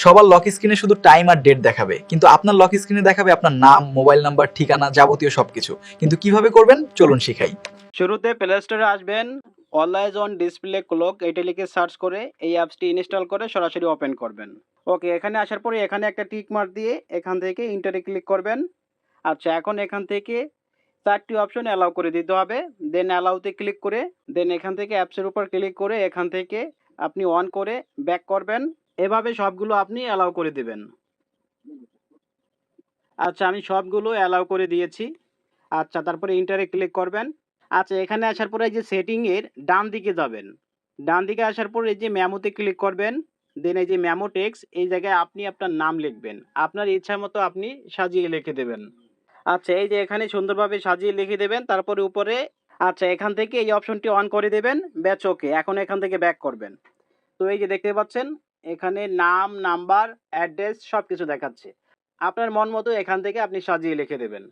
সবার লক স্ক্রিনে শুধু টাইম আর ডেট দেখাবে, কিন্তু আপনার লক স্ক্রিনে দেখাবে আপনার নাম, মোবাইল নাম্বার, ঠিকানা, যাবতীয় সবকিছু। কিন্তু কিভাবে করবেন চলুন শিখাই। শুরুতে প্লে স্টোরে আসবেন, অলওয়েজ অন ডিসপ্লে ক্লক এটা লিখে সার্চ করে এই অ্যাপসটি ইনস্টল করে সরাসরি ওপেন করবেন। ওকে, এখানে আসার পরে এখানে একটা টিক মার্ক দিয়ে এখান থেকে ইন্টারে ক্লিক করবেন। আচ্ছা, এখন এখান থেকে 4টি অপশন অ্যালাউ করে দিতে হবে। দেন অ্যালাউতে ক্লিক করে দেন এখান থেকে অ্যাপসের উপর ক্লিক করে এখান থেকে আপনি অন করে ব্যাক করবেন। এভাবে সবগুলো আপনি অ্যালাউ করে দিবেন। আচ্ছা, আমি সবগুলো অ্যালাউ করে দিয়েছি। আচ্ছা, তারপরে ইন্টারে ক্লিক করবেন। আচ্ছা, এখানে আসার পরে এই যে সেটিংয়ের ডান দিকে যাবেন। ডান দিকে আসার পরে এই যে মেমোতে ক্লিক করবেন। দেন এই যে মেমো টেক্সট এই জায়গায় আপনি আপনার নাম লিখবেন। আপনার ইচ্ছা মতো আপনি সাজিয়ে লিখে দেবেন। আচ্ছা, এই যে এখানে সুন্দরভাবে সাজিয়ে লিখে দেবেন। তারপরে উপরে আচ্ছা, এখান থেকে এই অপশনটি অন করে দেবেন। ব্যাস, ওকে। এখন এখান থেকে ব্যাক করবেন। তো এই যে দেখতে পাচ্ছেন এখানে নাম, নাম্বার, অ্যাড্রেস সবকিছু দেখাচ্ছে। আপনার মন মতো এখান থেকে আপনি সাজিয়ে লিখে দেবেন।